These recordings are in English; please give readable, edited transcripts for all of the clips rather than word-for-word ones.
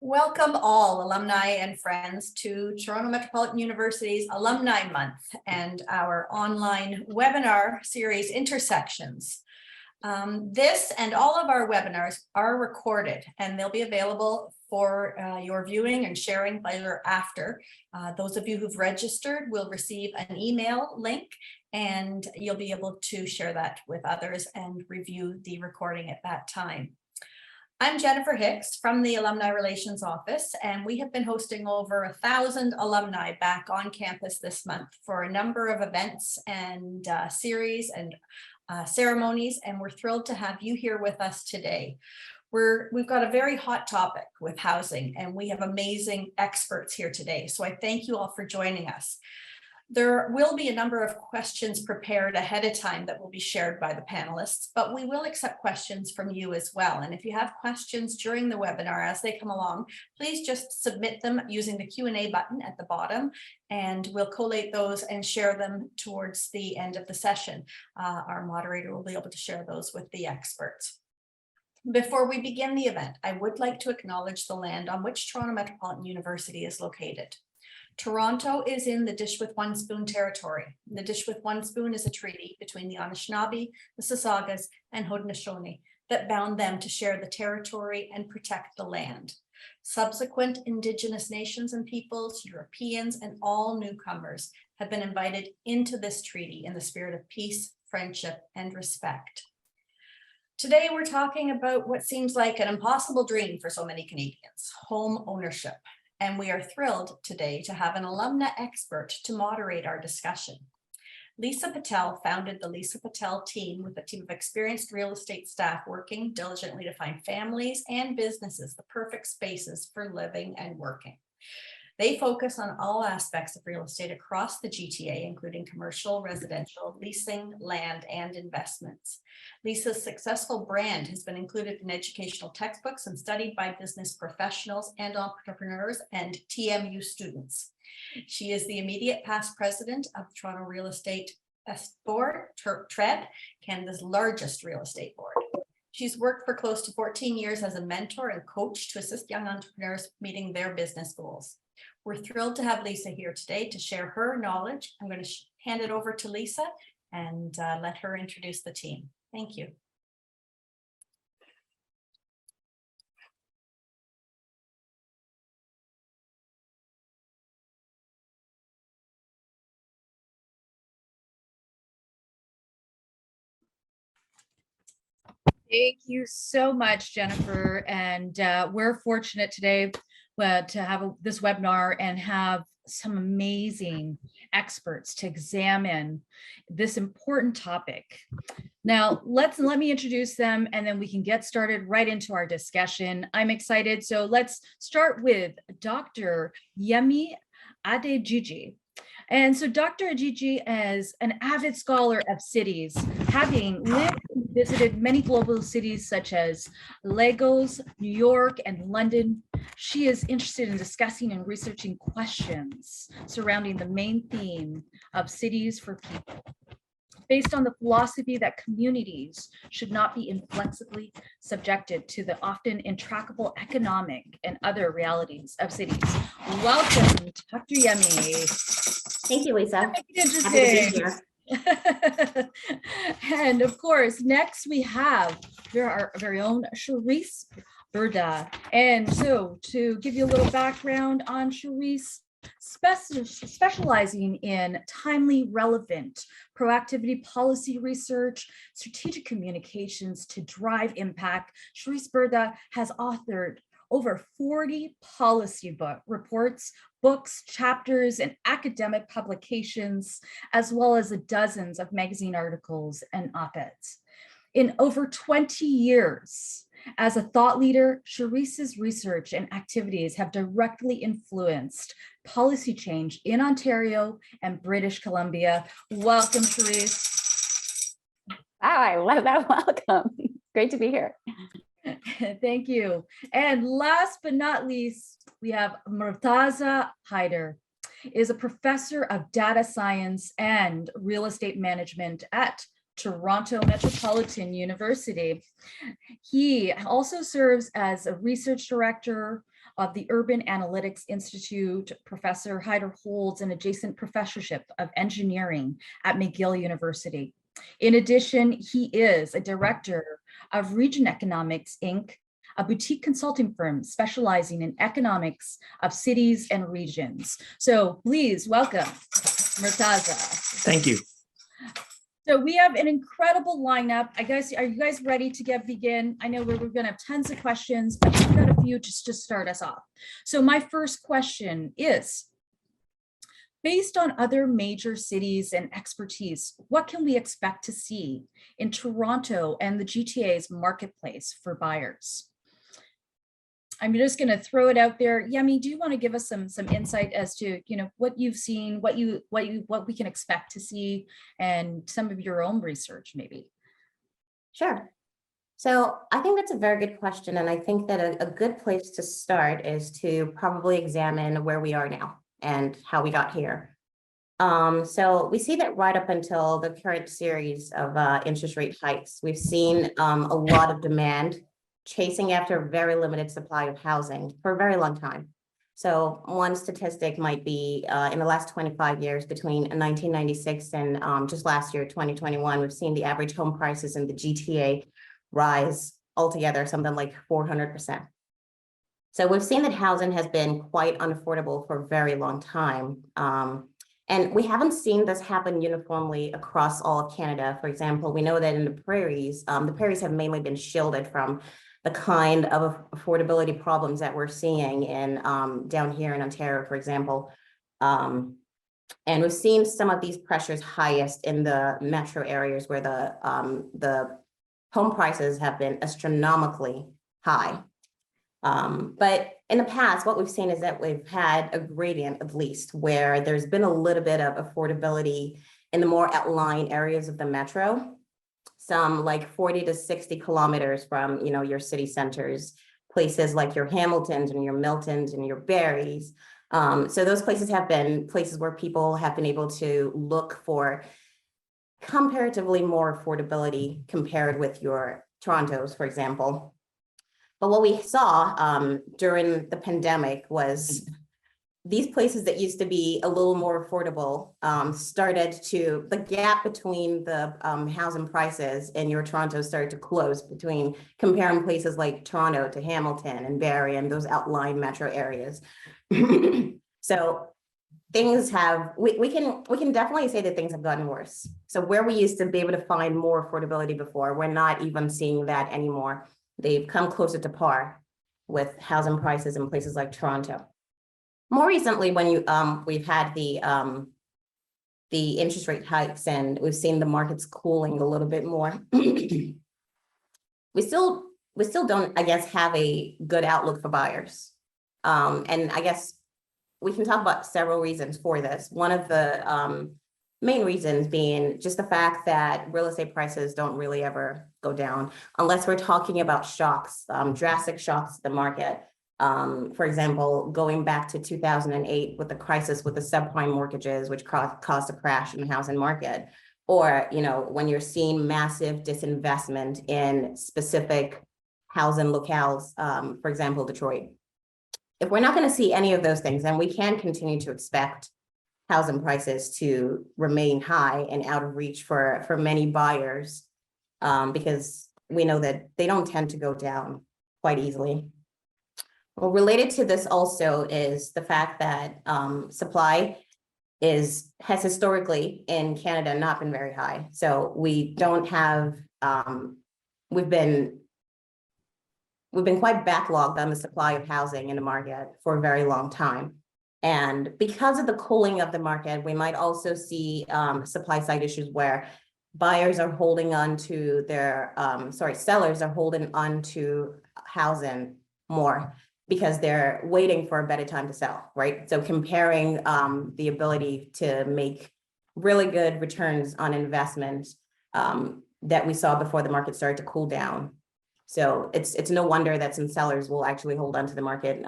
Welcome all alumni and friends to Toronto Metropolitan University's Alumni Month and our online webinar series Intersections. This and all of our webinars are recorded and they'll be available for your viewing and sharing pleasure after. Those of you who've registered will receive an email link and you'll be able to share that with others and review the recording at that time. I'm Jennifer Hicks from the Alumni Relations Office, and we have been hosting over 1,000 alumni back on campus this month for a number of events and series and ceremonies, and we're thrilled to have you here with us today. We've got a very hot topic with housing, and we have amazing experts here today, so I thank you all for joining us. There will be a number of questions prepared ahead of time that will be shared by the panelists, but we will accept questions from you as well. And if you have questions during the webinar as they come along, please just submit them using the Q&A button at the bottom, and we'll collate those and share them towards the end of the session. Our moderator will be able to share those with the experts. Before we begin the event, I would like to acknowledge the land on which Toronto Metropolitan University is located. Toronto is in the Dish with One Spoon territory. The Dish with One Spoon is a treaty between the Anishinaabe, the Sasagas, and Haudenosaunee that bound them to share the territory and protect the land. Subsequent Indigenous nations and peoples, Europeans, and all newcomers have been invited into this treaty in the spirit of peace, friendship, and respect. Today, we're talking about what seems like an impossible dream for so many Canadians, home ownership. And we are thrilled today to have an alumna expert to moderate our discussion. Lisa Patel founded the Lisa Patel team with a team of experienced real estate staff working diligently to find families and businesses the perfect spaces for living and working. They focus on all aspects of real estate across the GTA, including commercial, residential, leasing, land, and investments. Lisa's successful brand has been included in educational textbooks and studied by business professionals and entrepreneurs and TMU students. She is the immediate past president of the Toronto Real Estate Board, TRED, Canada's largest real estate board. She's worked for close to 14 years as a mentor and coach to assist young entrepreneurs meeting their business goals. We're thrilled to have Lisa here today to share her knowledge. I'm going to hand it over to Lisa and let her introduce the team. Thank you. Thank you so much, Jennifer. And we're fortunate today to have this webinar and have some amazing experts to examine this important topic. Now, let me introduce them and then we can get started right into our discussion. I'm excited. So let's start with Dr. Yemi Adejiji. And so Dr. Adejiji is an avid scholar of cities, having lived and visited many global cities such as Lagos, New York, and London. She is interested in discussing and researching questions surrounding the main theme of cities for people, based on the philosophy that communities should not be inflexibly subjected to the often intractable economic and other realities of cities. Welcome, Dr. Yemi. Thank you, Lisa. Happy to be here. And of course, next we have our very own Charisse Burda. And so to give you a little background on Charisse, specializing in timely, relevant proactivity policy research, strategic communications to drive impact, Charisse Burda has authored over 40 policy reports, books, chapters, and academic publications, as well as dozens of magazine articles and op-eds. In over 20 years as a thought leader, Charisse's research and activities have directly influenced policy change in Ontario and British Columbia. Welcome, Charisse. Wow, I love that welcome. Great to be here. Thank you. And last but not least, we have Murtaza Haider, is a professor of data science and real estate management at Toronto Metropolitan University. He also serves as a research director of the Urban Analytics Institute. Professor Hyder holds an adjacent professorship of engineering at McGill University. In addition, he is a director of Region Economics, Inc., a boutique consulting firm specializing in economics of cities and regions. So please welcome Murtaza. Thank you. So we have an incredible lineup. Are you guys ready to begin? I know we're going to have tons of questions, but we've got a few just to start us off. So my first question is, based on other major cities and expertise, what can we expect to see in Toronto and the GTA's marketplace for buyers? I'm just going to throw it out there. Yemi, do you want to give us some insight as to what you've seen, what we can expect to see, and some of your own research, maybe? Sure. So I think that's a very good question, and I think that a good place to start is to probably examine where we are now and how we got here. So we see that right up until the current series of interest rate hikes, we've seen a lot of demand chasing after a very limited supply of housing for a very long time. So one statistic might be in the last 25 years, between 1996 and just last year, 2021, we've seen the average home prices in the GTA rise altogether something like 400%. So we've seen that housing has been quite unaffordable for a very long time. And we haven't seen this happen uniformly across all of Canada. For example, we know that in the prairies have mainly been shielded from the kind of affordability problems that we're seeing in down here in Ontario, for example. And we've seen some of these pressures highest in the metro areas where the home prices have been astronomically high. But in the past, what we've seen is that we've had a gradient, at least, where there's been a little bit of affordability in the more outlying areas of the metro. Some like 40 to 60 kilometers from, your city centers, places like your Hamiltons and your Miltons and your Barries. So those places have been places where people have been able to look for comparatively more affordability compared with your Torontos, for example. But what we saw during the pandemic was these places that used to be a little more affordable the gap between the housing prices in your Toronto started to close, between comparing places like Toronto to Hamilton and Barrie and those outlying metro areas. So things have, we can definitely say that things have gotten worse. So where we used to be able to find more affordability before, we're not even seeing that anymore. They've come closer to par with housing prices in places like Toronto. More recently, when we've had the interest rate hikes and we've seen the markets cooling a little bit more, we still don't, I guess, have a good outlook for buyers. And I guess we can talk about several reasons for this. One of the main reasons being just the fact that real estate prices don't really ever go down unless we're talking about shocks, drastic shocks to the market. For example, going back to 2008 with the crisis with the subprime mortgages, which caused a crash in the housing market, or when you're seeing massive disinvestment in specific housing locales, for example, Detroit. If we're not going to see any of those things, then we can continue to expect housing prices to remain high and out of reach for many buyers, because we know that they don't tend to go down quite easily. Well, related to this also is the fact that supply has historically in Canada not been very high. So we don't have, we've been quite backlogged on the supply of housing in the market for a very long time. And because of the cooling of the market, we might also see supply side issues where buyers are holding on to their, sellers are holding on to housing more because they're waiting for a better time to sell, right? So comparing the ability to make really good returns on investment that we saw before the market started to cool down. So it's no wonder that some sellers will actually hold on to the market,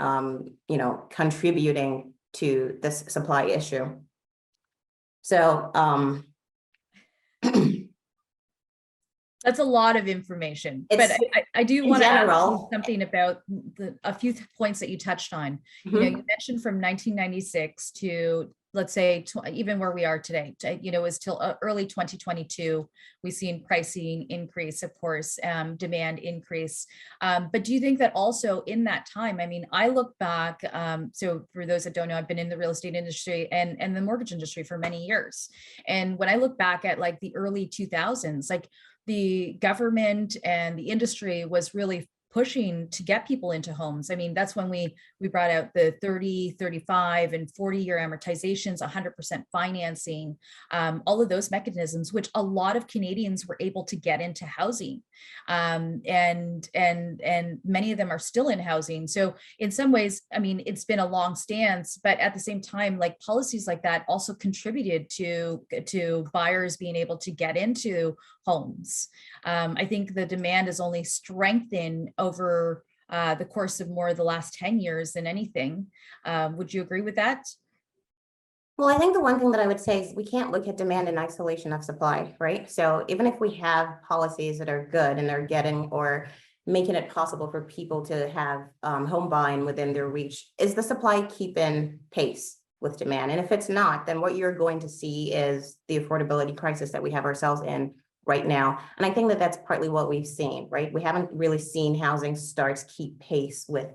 contributing to this supply issue. So That's a lot of information, but It's I do in want to ask you general. something about a few points that you touched on. You know, Mhm. you mentioned from 1996 to, let's say, even where we are today, you know, it was till early 2022, we've seen pricing increase, of course, demand increase. But do you think that also in that time, I mean, I look back, so for those that don't know, I've been in the real estate industry and the mortgage industry for many years. And when I look back at like the early 2000s, like the government and the industry was really pushing to get people into homes. I mean, that's when we brought out the 30, 35 and 40-year amortizations, 100% financing, all of those mechanisms, which a lot of Canadians were able to get into housing. And many of them are still in housing. So in some ways, I mean, it's been a long stance, but at the same time, like policies like that also contributed to buyers being able to get into homes. I think the demand is only strengthened over the course of more of the last 10 years than anything. Would you agree with that? Well, I think the one thing that I would say is we can't look at demand in isolation of supply, right? So even if we have policies that are good and they're getting or making it possible for people to have home buying within their reach, is the supply keeping pace with demand? And if it's not, then what you're going to see is the affordability crisis that we have ourselves in right now. And I think that that's partly what we've seen, right? We haven't really seen housing starts keep pace with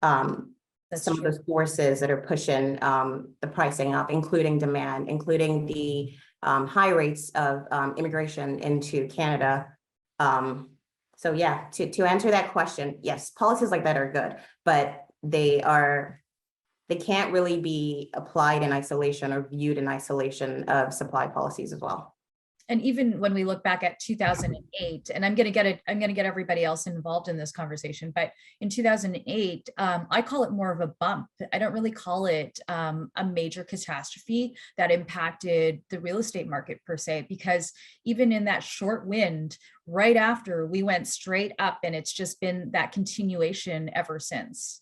some of those forces that are pushing the pricing up, including demand, including the high rates of immigration into Canada. So yeah, to answer that question, yes, policies like that are good, but they can't really be applied in isolation or viewed in isolation of supply policies as well. And even when we look back at 2008, and I'm going to get everybody else involved in this conversation, but in 2008, I call it more of a bump. I don't really call it a major catastrophe that impacted the real estate market per se, because even in that short wind, right after, we went straight up, and it's just been that continuation ever since.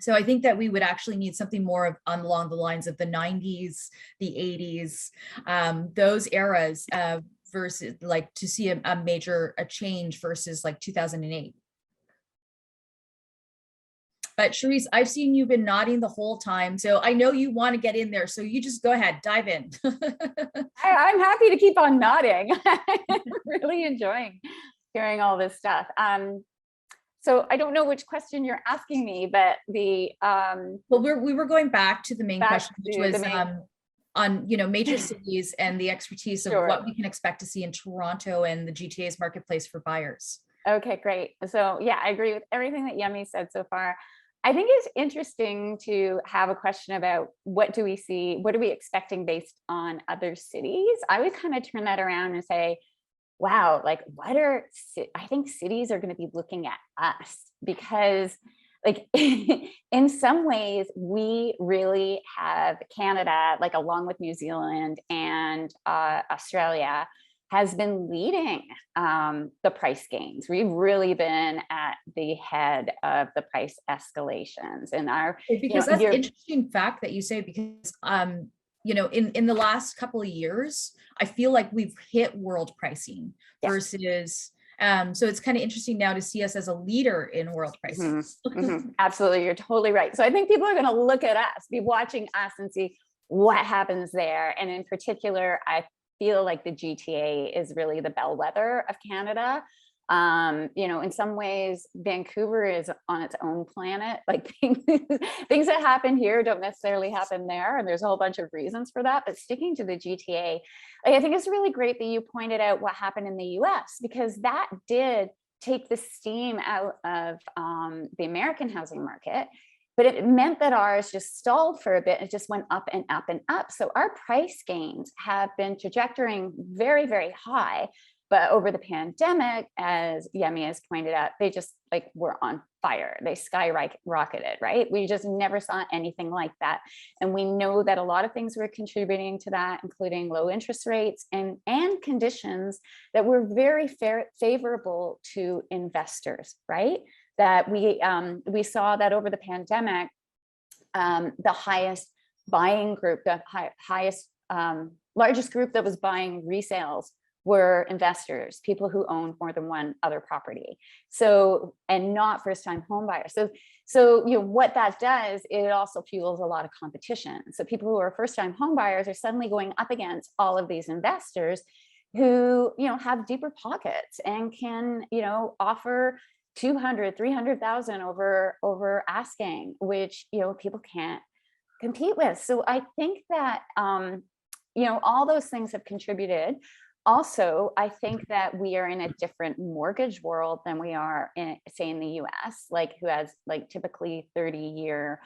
So I think that we would actually need something more along the lines of the 90s, the 80s, those eras versus like to see a major change versus like 2008. But Charisse, I've seen you've been nodding the whole time, so I know you want to get in there. So you just go ahead, dive in. I'm happy to keep on nodding. I'm really enjoying hearing all this stuff. So I don't know which question you're asking me, but the well, we were going back to the main question, which was on major cities and the expertise of what we can expect to see in Toronto and the GTA's marketplace for buyers. Okay, great. So yeah, I agree with everything that Yemi said so far. I think it's interesting to have a question about what do we see, what are we expecting based on other cities? I would kind of turn that around and say, wow, like I think cities are going to be looking at us, because like in some ways we really have Canada, like along with New Zealand and Australia, has been leading the price gains. We've really been at the head of the price escalations in our, because that's an interesting fact that you say, because in the last couple of years, I feel like we've hit world pricing versus, so it's kind of interesting now to see us as a leader in world pricing. Absolutely, you're totally right. So I think people are going to look at us, be watching us and see what happens there. And in particular, I feel like the GTA is really the bellwether of Canada. In some ways, Vancouver is on its own planet. Like things that happen here don't necessarily happen there. And there's a whole bunch of reasons for that. But sticking to the GTA, I think it's really great that you pointed out what happened in the US, because that did take the steam out of the American housing market. But it meant that ours just stalled for a bit. It just went up and up and up. So our price gains have been trajectorying very, very high. But over the pandemic, as Yemi has pointed out, they just like were on fire. They skyrocketed, right? We just never saw anything like that. And we know that a lot of things were contributing to that, including low interest rates and conditions that were very favorable to investors, right? That we saw that over the pandemic, the highest buying group, the largest group that was buying resales were investors, people who owned more than one other property. So, and not first-time home buyers. So what that does, it also fuels a lot of competition. So people who are first-time home buyers are suddenly going up against all of these investors who, have deeper pockets and can, offer 200, 300,000 over asking, which, people can't compete with. So I think that, all those things have contributed. Also, I think that we are in a different mortgage world than we are in, say, in the US, like who has like typically 30-year,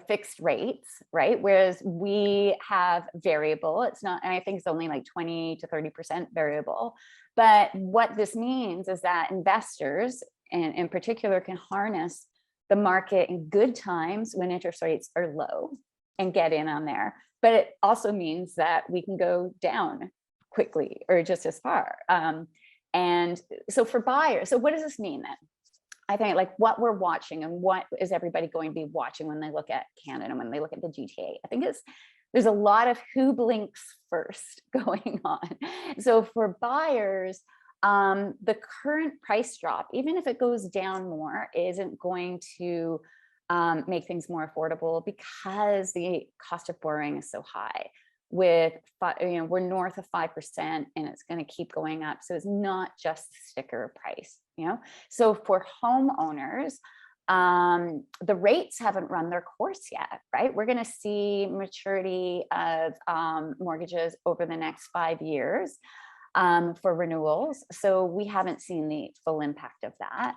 fixed rates, right? Whereas we have variable. It's not, and I think it's only like 20 to 30% variable. But what this means is that investors, and in particular, can harness the market in good times when interest rates are low and get in on there. But it also means that we can go down quickly or just as far. And so for buyers, so what does this mean then? I think like what we're watching and what is everybody going to be watching when they look at Canada, when they look at the GTA, I think there's a lot of who blinks first going on. So for buyers, the current price drop, even if it goes down more, isn't going to make things more affordable because the cost of borrowing is so high. With, we're north of 5% and it's going to keep going up. So it's not just the sticker price, So for homeowners, the rates haven't run their course yet, right? We're going to see maturity of mortgages over the next 5 years for renewals. So we haven't seen the full impact of that.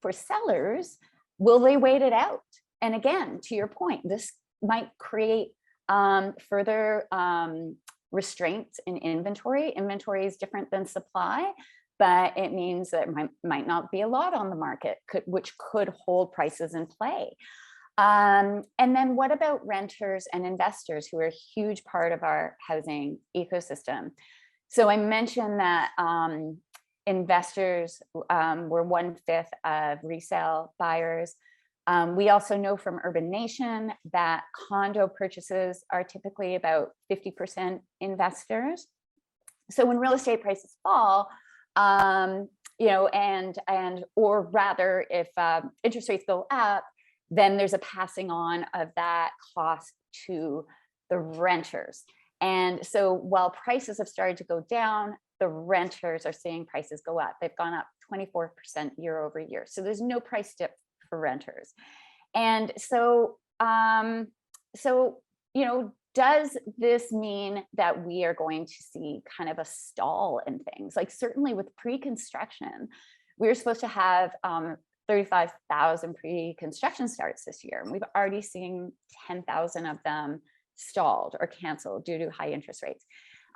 For sellers, will they wait it out? And again, to your point, this might create further restraints in inventory. Inventory is different than supply, but it means that might not be a lot on the market, which could hold prices in play. And then what about renters and investors who are a huge part of our housing ecosystem? So I mentioned that investors were 1/5 of resale buyers. We also know from Urban Nation that condo purchases are typically about 50% investors. So when real estate prices fall, or rather if interest rates go up, then there's a passing on of that cost to the renters. And so while prices have started to go down, the renters are seeing prices go up. They've gone up 24% year over year. So there's no price dip for renters. And so, does this mean that we are going to see kind of a stall in things? Like certainly with pre-construction, we were supposed to have 35,000 pre-construction starts this year. And we've already seen 10,000 of them stalled or canceled due to high interest rates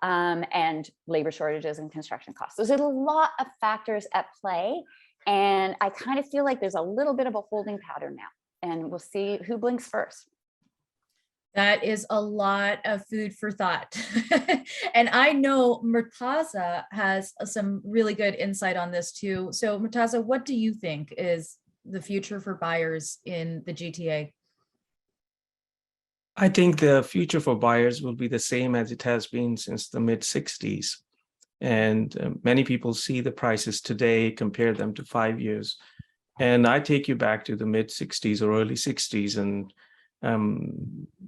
and labor shortages and construction costs. So there's a lot of factors at play. And I kind of feel like there's a little bit of a holding pattern now, and we'll see who blinks first. That is a lot of food for thought. And I know Murtaza has some really good insight on this too. So Murtaza, what do you think is the future for buyers in the GTA? I think the future for buyers will be the same as it has been since the mid-60s. And many people see the prices today, compare them to 5 years. And I take you back to the mid-60s or early 60s. And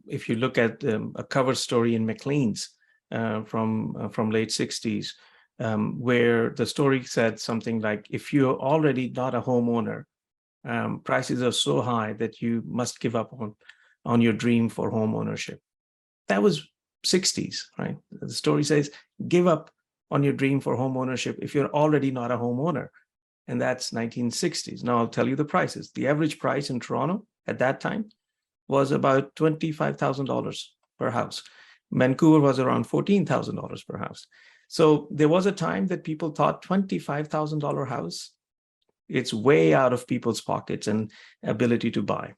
if you look at a cover story in Maclean's from late 60s, where the story said something like, if you're already not a homeowner, prices are so high that you must give up on your dream for home ownership. That was 60s, right? The story says, give up on your dream for home ownership if you're already not a homeowner. And that's 1960s. Now I'll tell you the prices. The average price in Toronto at that time was about $25,000 per house. Vancouver was around $14,000 per house. So there was a time that people thought $25,000 house, it's way out of people's pockets and ability to buy.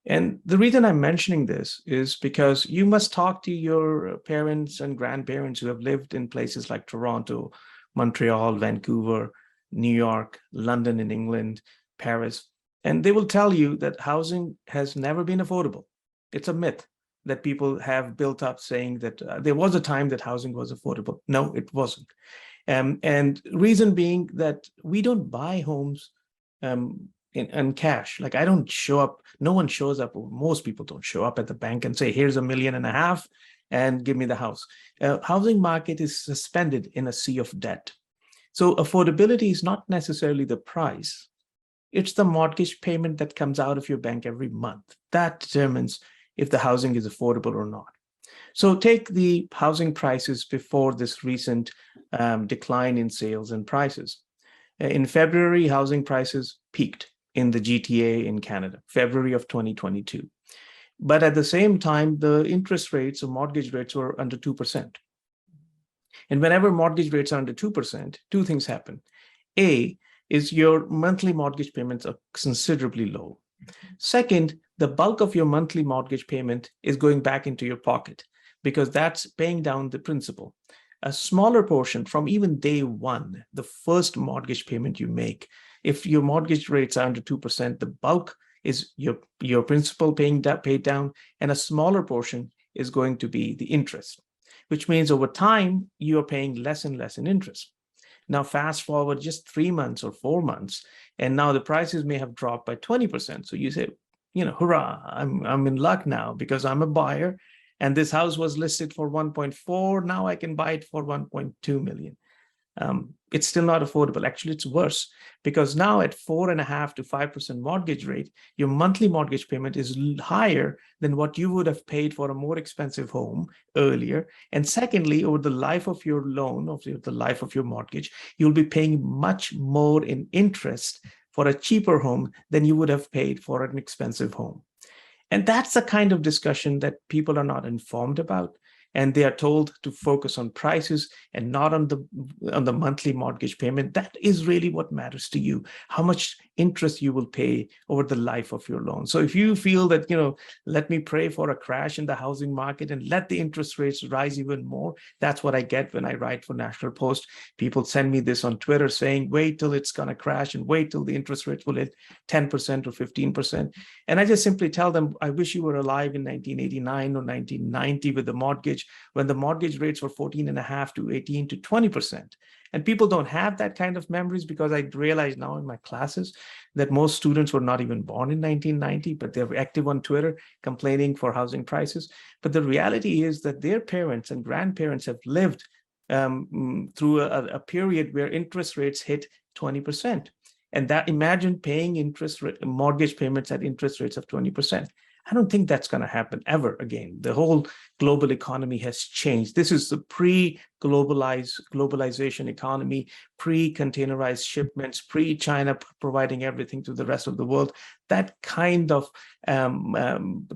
And the reason I'm mentioning this is because you must talk to your parents and grandparents who have lived in places like Toronto, Montreal, Vancouver, New York, London in England, Paris, and they will tell you that housing has never been affordable. It's a myth. that people have built up saying that there was a time that housing was affordable. No, it wasn't. And reason being that we don't buy homes in cash. Like I don't show up, no one shows up, or most people don't show up at the bank and say, here's $1.5 million and give me the house. Housing market is suspended in a sea of debt. So affordability is not necessarily the price. It's the mortgage payment that comes out of your bank every month. That determines if the housing is affordable or not. So take the housing prices before this recent decline in sales and prices. In February, housing prices peaked in the GTA in Canada, February of 2022. But at the same time, the interest rates or mortgage rates were under 2%. And whenever mortgage rates are under 2%, two things happen. A is your monthly mortgage payments are considerably low. Second, the bulk of your monthly mortgage payment is going back into your pocket because that's paying down the principal. A smaller portion from even day one, the first mortgage payment you make, if your mortgage rates are under 2%, the bulk is your principal paid down, and a smaller portion is going to be the interest, which means over time, you're paying less and less in interest. Now, fast forward just 3 months or 4 months, and now the prices may have dropped by 20%. So you say, hurrah, I'm in luck now because I'm a buyer and this house was listed for 1.4. Now I can buy it for 1.2 million. It's still not affordable. Actually, it's worse because now at 4.5% to 5% mortgage rate, your monthly mortgage payment is higher than what you would have paid for a more expensive home earlier. And secondly, over the life of your loan, the life of your mortgage, you'll be paying much more in interest for a cheaper home than you would have paid for an expensive home. And that's the kind of discussion that people are not informed about. And they are told to focus on prices and not on the monthly mortgage payment. That is really what matters to you, how much interest you will pay over the life of your loan. So if you feel that, let me pray for a crash in the housing market and let the interest rates rise even more, that's what I get when I write for National Post. People send me this on Twitter saying, wait till it's going to crash and wait till the interest rates will hit 10% or 15%. And I just simply tell them, I wish you were alive in 1989 or 1990 with the mortgage, when the mortgage rates were 14.5% to 18% to 20%. And people don't have that kind of memories because I realize now in my classes that most students were not even born in 1990, but they're active on Twitter complaining for housing prices. But the reality is that their parents and grandparents have lived through a period where interest rates hit 20%. And that, imagine paying mortgage payments at interest rates of 20%. I don't think that's going to happen ever again. The whole global economy has changed. This is the globalization economy, pre-containerized shipments, pre-China providing everything to the rest of the world. That kind of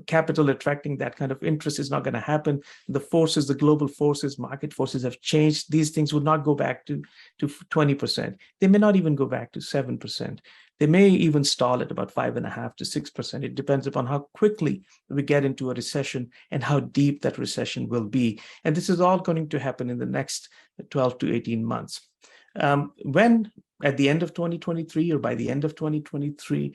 capital attracting that kind of interest is not going to happen. The forces, the global forces, market forces have changed. These things would not go back to 20%. They may not even go back to 7%. They may even stall at about 5.5% to 6%. It depends upon how quickly we get into a recession and how deep that recession will be. And this is all going to happen in the next 12 to 18 months. When at the end of 2023 or by the end of 2023,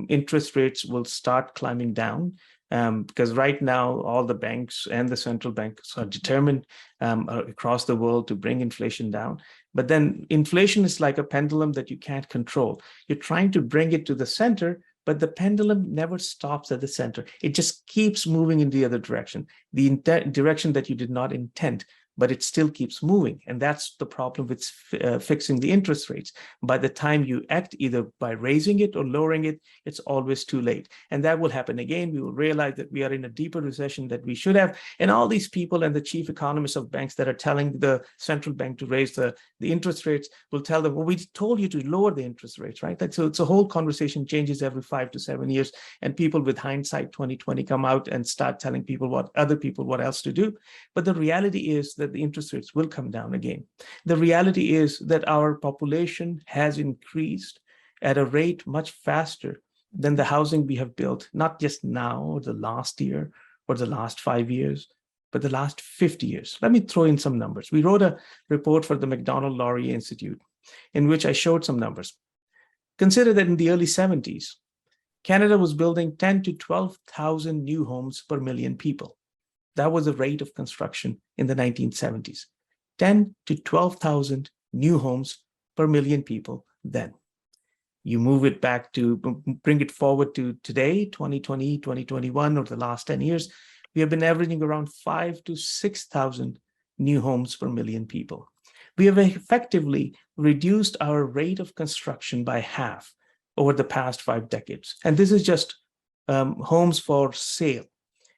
interest rates will start climbing down, because right now all the banks and the central banks are determined across the world to bring inflation down. But then inflation is like a pendulum that you can't control. You're trying to bring it to the center, but the pendulum never stops at the center. It just keeps moving in the other direction, the direction that you did not intend, but it still keeps moving. And that's the problem with fixing the interest rates. By the time you act, either by raising it or lowering it, it's always too late. And that will happen again. We will realize that we are in a deeper recession that we should have. And all these people and the chief economists of banks that are telling the central bank to raise the interest rates will tell them, well, we told you to lower the interest rates, right? So it's a whole conversation changes every 5 to 7 years. And people with hindsight 2020 come out and start telling people what else to do. But the reality is that the interest rates will come down again. The reality is that our population has increased at a rate much faster than the housing we have built, not just now or the last year or the last 5 years, but the last 50 years. Let me throw in some numbers. We wrote a report for the McDonald-Laurier Institute in which I showed some numbers. Consider that in the early 70s, Canada was building 10 to 12,000 new homes per million people. That was the rate of construction in the 1970s. 10 to 12,000 new homes per million people then. You move it back to bring it forward to today, 2020, 2021, or the last 10 years, we have been averaging around 5 to 6,000 new homes per million people. We have effectively reduced our rate of construction by half over the past 5 decades. And this is just homes for sale.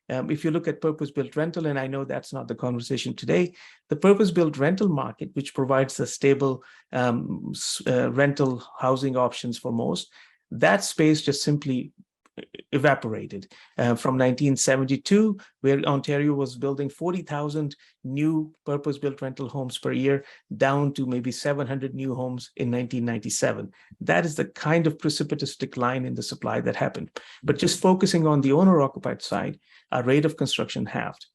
If you look at purpose-built rental, and I know that's not the conversation today, the purpose-built rental market, which provides the stable rental housing options for most, that space just simply evaporated from 1972, where Ontario was building 40,000 new purpose-built rental homes per year, down to maybe 700 new homes in 1997. That is the kind of precipitous decline in the supply that happened. But just focusing on the owner-occupied side, our rate of construction halved.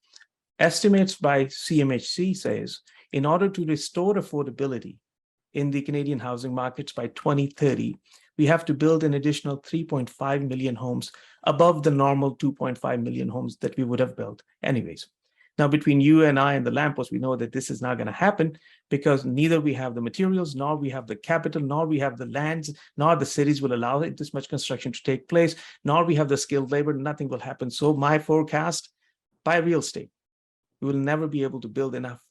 Estimates by CMHC says, in order to restore affordability in the Canadian housing markets by 2030, we have to build an additional 3.5 million homes above the normal 2.5 million homes that we would have built anyways. Now, between you and I and the lamppost, we know that this is not going to happen because neither we have the materials, nor we have the capital, nor we have the lands, nor the cities will allow this much construction to take place, nor we have the skilled labor. Nothing will happen. So my forecast, buy real estate. We will never be able to build enough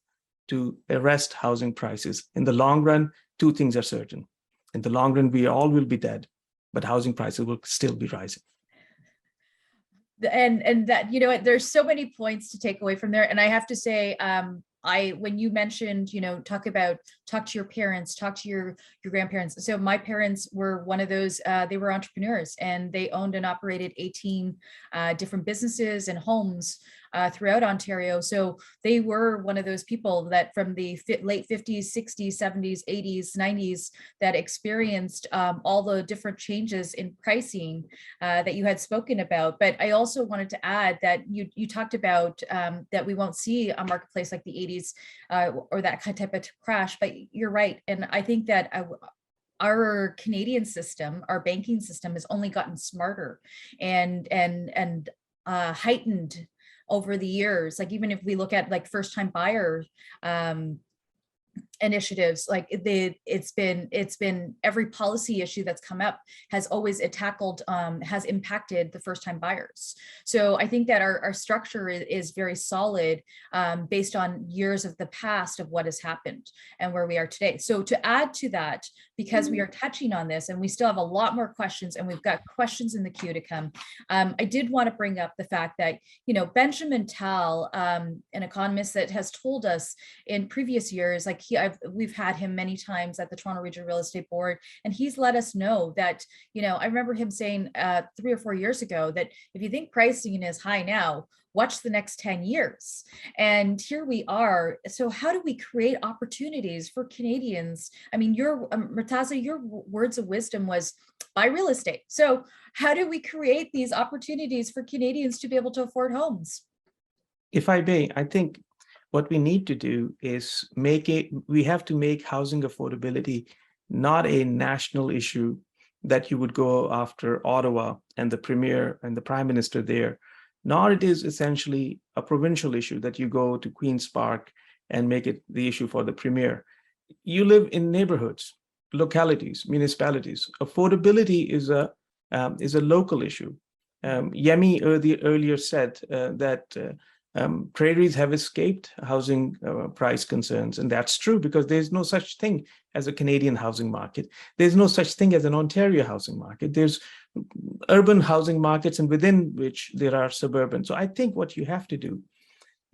to arrest housing prices. In the long run, two things are certain. In the long run, we all will be dead, but housing prices will still be rising. And that, you know what, there's so many points to take away from there. And I have to say, when you mentioned, talk to your parents, talk to your grandparents. So my parents were one of those, they were entrepreneurs and they owned and operated 18 different businesses and homes throughout Ontario. So they were one of those people that from the late 50s, 60s, 70s, 80s, 90s that experienced all the different changes in pricing that you had spoken about. But I also wanted to add that you talked about that we won't see a marketplace like the 80s or that type of crash, but you're right. And I think that our Canadian system, our banking system has only gotten smarter and heightened over the years. Like even if we look at like first time buyer initiatives, like it's been every policy issue that's come up has always has impacted the first time buyers. So I think that our structure is very solid based on years of the past of what has happened and where we are today. So to add to that, because we are touching on this and we still have a lot more questions and we've got questions in the queue to come, I did want to bring up the fact that, Benjamin Tal, an economist that has told us in previous years, like we've had him many times at the Toronto Regional Real Estate Board, and he's let us know that, I remember him saying 3 or 4 years ago that if you think pricing is high now, watch the next 10 years. And here we are. So how do we create opportunities for Canadians? I mean, Murtaza, your words of wisdom was buy real estate. So how do we create these opportunities for Canadians to be able to afford homes? If I may, I think what we need to do is we have to make housing affordability not a national issue that you would go after Ottawa and the Premier and the Prime Minister there, nor it is essentially a provincial issue that you go to Queen's Park and make it the issue for the Premier. You live in neighborhoods, localities, municipalities. Affordability is a local issue. Yemi earlier said that prairies have escaped housing price concerns, and that's true because there's no such thing as a Canadian housing market. There's no such thing as an Ontario housing market. There's urban housing markets, and within which there are suburban. So I think what you have to do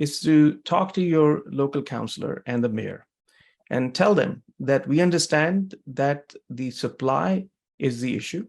is to talk to your local councillor and the mayor and tell them that we understand that the supply is the issue.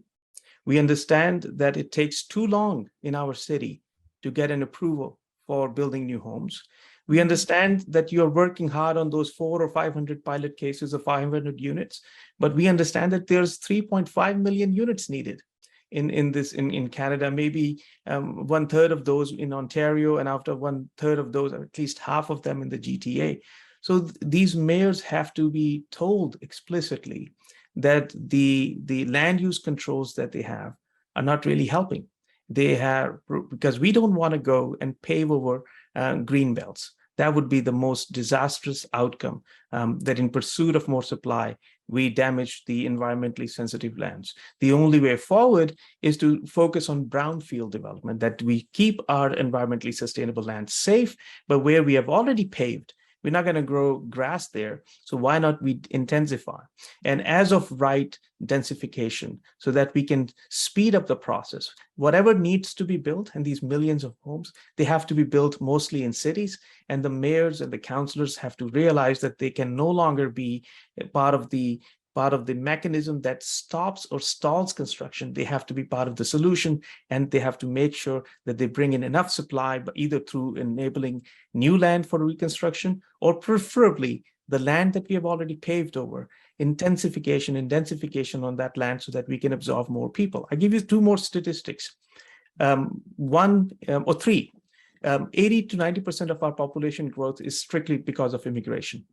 We understand that it takes too long in our city to get an approval for building new homes. We understand that you're working hard on those 400 or 500 pilot cases of 500 units, but we understand that there's 3.5 million units needed in Canada, maybe 1/3 of those in Ontario, and after 1/3 of those, at least half of them in the GTA. So these mayors have to be told explicitly that the land use controls that they have are not really helping. They have, because we don't want to go and pave over green belts. That would be the most disastrous outcome, that in pursuit of more supply, we damage the environmentally sensitive lands. The only way forward is to focus on brownfield development, that we keep our environmentally sustainable lands safe, but where we have already paved, we're not going to grow grass there. So why not we intensify? And as of right, densification, so that we can speed up the process. Whatever needs to be built, and these millions of homes, they have to be built mostly in cities. And the mayors and the councillors have to realize that they can no longer be part of the mechanism that stops or stalls construction. They have to be part of the solution, and they have to make sure that they bring in enough supply, but either through enabling new land for reconstruction, or preferably the land that we have already paved over, intensification and densification on that land so that we can absorb more people. I give you two more statistics. 80 to 90% of our population growth is strictly because of immigration.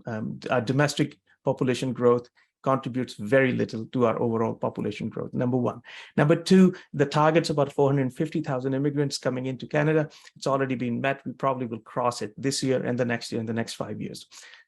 Our domestic population growth contributes very little to our overall population growth, number one. Number two, the target's about 450,000 immigrants coming into Canada. It's already been met. We probably will cross it this year and the next year and the next 5 years.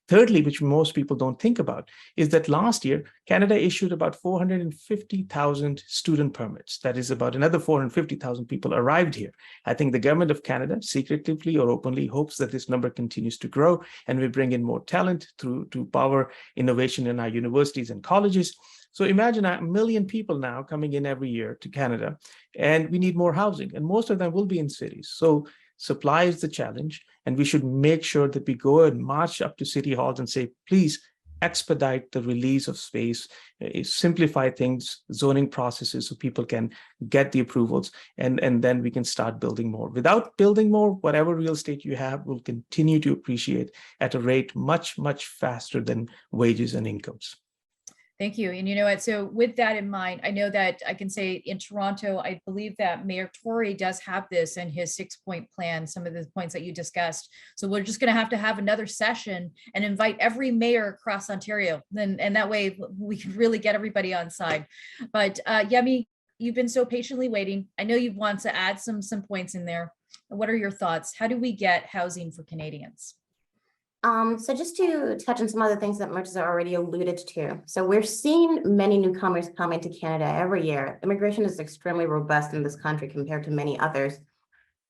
Thirdly, which most people don't think about, is that last year, Canada issued about 450,000 student permits. That is about another 450,000 people arrived here. I think the government of Canada, secretively or openly, hopes that this number continues to grow and we bring in more talent to power innovation in our universities and colleges. So imagine 1 million people now coming in every year to Canada, and we need more housing, and most of them will be in cities. So supply is the challenge, and we should make sure that we go and march up to city halls and say, please expedite the release of space, simplify things, zoning processes so people can get the approvals, and then we can start building more. Without building more, whatever real estate you have will continue to appreciate at a rate much, much faster than wages and incomes. Thank you. And you know what, so with that in mind, I know that I can say in Toronto, I believe that Mayor Tory does have this in his 6-point plan, some of the points that you discussed. So we're just going to have another session and invite every mayor across Ontario. And that way we can really get everybody on side. But Yemi, you've been so patiently waiting. I know you want to add some points in there. What are your thoughts? How do we get housing for Canadians? So just to touch on some other things that Murtaza already alluded to. So we're seeing many newcomers come into Canada every year. Immigration is extremely robust in this country compared to many others.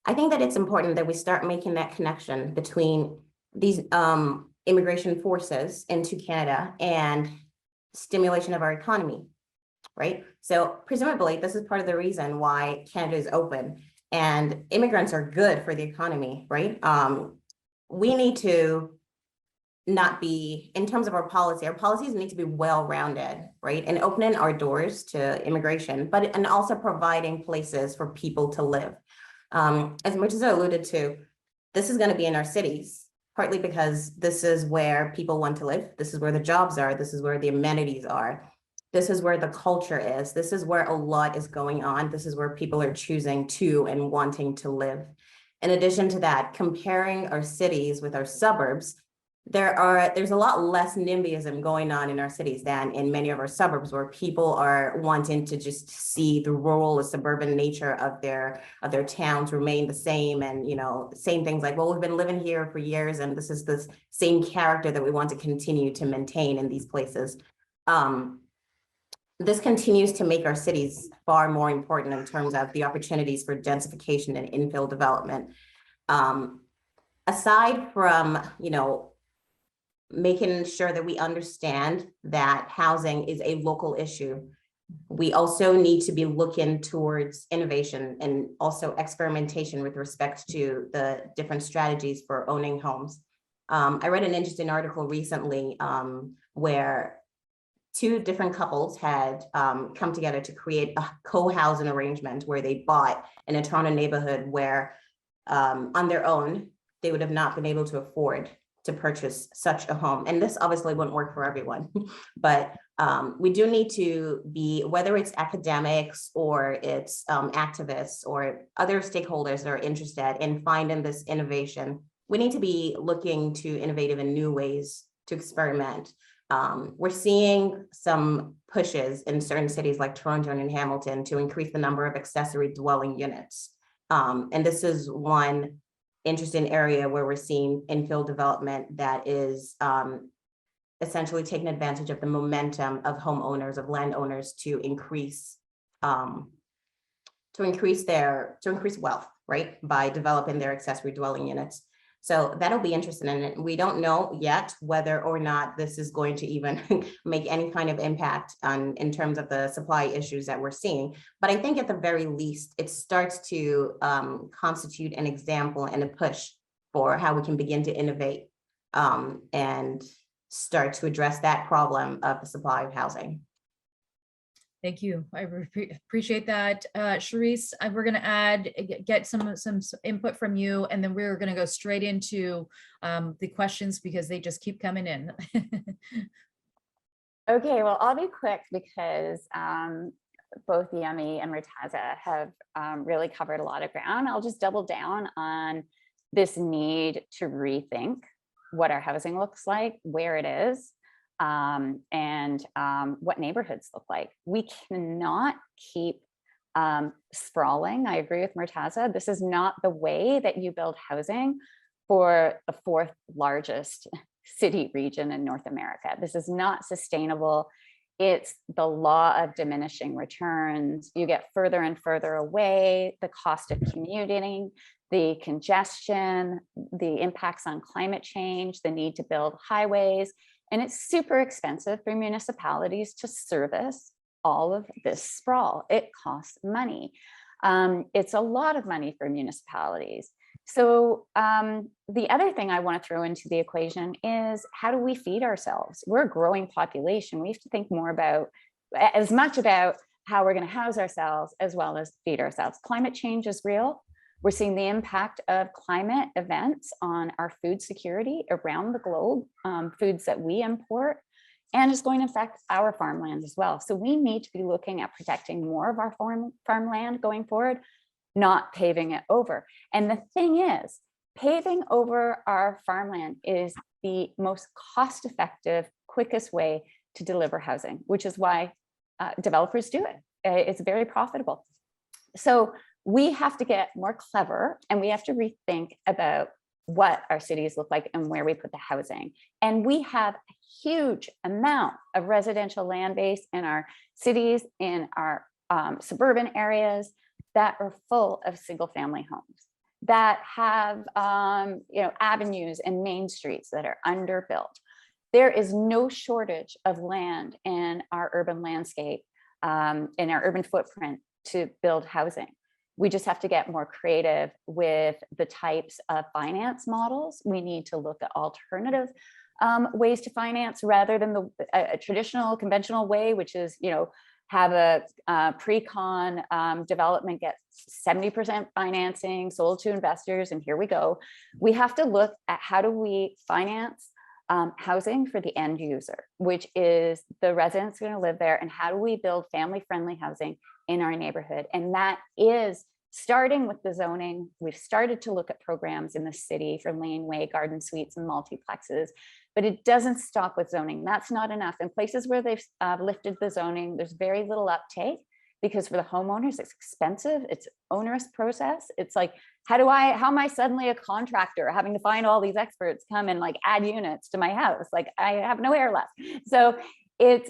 I think that it's important that we start making that connection between these immigration forces into Canada and stimulation of our economy, right? So presumably this is part of the reason why Canada is open and immigrants are good for the economy, right? We need to not be, in terms of our policies need to be well-rounded, right? And opening our doors to immigration, and also providing places for people to live. As Murtaza alluded to, this is going to be in our cities, partly because this is where people want to live. This is where the jobs are. This is where the amenities are. This is where the culture is. This is where a lot is going on. This is where people are choosing to and wanting to live. In addition to that, comparing our cities with our suburbs, there's a lot less NIMBYism going on in our cities than in many of our suburbs, where people are wanting to just see the rural or suburban nature of their towns remain the same, and same things like, well, we've been living here for years and this is the same character that we want to continue to maintain in these places. This continues to make our cities far more important in terms of the opportunities for densification and infill development. Aside from making sure that we understand that housing is a local issue, we also need to be looking towards innovation and also experimentation with respect to the different strategies for owning homes. I read an interesting article recently where 2 different couples had come together to create a co-housing arrangement where they bought in a Toronto neighborhood where on their own, they would have not been able to afford to purchase such a home. And this obviously wouldn't work for everyone, but we do need to be, whether it's academics or it's activists or other stakeholders that are interested in finding this innovation, we need to be looking to innovative and new ways to experiment. We're seeing some pushes in certain cities like Toronto and Hamilton to increase the number of accessory dwelling units. And this is one interesting area where we're seeing infill development that is essentially taking advantage of the momentum of homeowners, of landowners to increase wealth, right, by developing their accessory dwelling units. So that'll be interesting. And we don't know yet whether or not this is going to even make any kind of impact in terms of the supply issues that we're seeing. But I think at the very least, it starts to constitute an example and a push for how we can begin to innovate and start to address that problem of the supply of housing. Thank you. I appreciate that. Charisse, we're going to get some input from you, and then we're going to go straight into the questions because they just keep coming in. Okay, well, I'll be quick because both Yemi and Murtaza have really covered a lot of ground. I'll just double down on this need to rethink what our housing looks like, where it is, and what neighborhoods look like. We cannot keep sprawling. I agree with Murtaza. This is not the way that you build housing for the fourth largest city region in North America. This is not sustainable. It's the law of diminishing returns. You get further and further away, the cost of commuting, the congestion, the impacts on climate change, the need to build highways. And it's super expensive for municipalities to service all of this sprawl. It costs money. It's a lot of money for municipalities. So the other thing I want to throw into the equation is, how do we feed ourselves? We're a growing population. We have to think more about, as much about how we're going to house ourselves as well as feed ourselves. Climate change is real. We're seeing the impact of climate events on our food security around the globe, foods that we import, and it's going to affect our farmland as well. So we need to be looking at protecting more of our farmland going forward, not paving it over. And the thing is, paving over our farmland is the most cost-effective, quickest way to deliver housing, which is why developers do it. It's very profitable. So we have to get more clever, and we have to rethink about what our cities look like and where we put the housing. And we have a huge amount of residential land base in our cities, in our suburban areas that are full of single family homes, that have avenues and main streets that are underbuilt. There is no shortage of land in our urban landscape, in our urban footprint to build housing. We just have to get more creative with the types of finance models. We need to look at alternative ways to finance rather than the traditional conventional way, which is, have a pre-con development get 70% financing sold to investors, and here we go. We have to look at how do we finance housing for the end user, which is the residents going to live there, and how do we build family-friendly housing in our neighborhood. And that is starting with the zoning. We've started to look at programs in the city for laneway, garden suites, and multiplexes, but it doesn't stop with zoning. That's not enough. In places where they've lifted the zoning, there's very little uptake, because for the homeowners, it's expensive, it's an onerous process. It's like, how am I suddenly a contractor having to find all these experts come and like add units to my house? Like, I have no air left. So this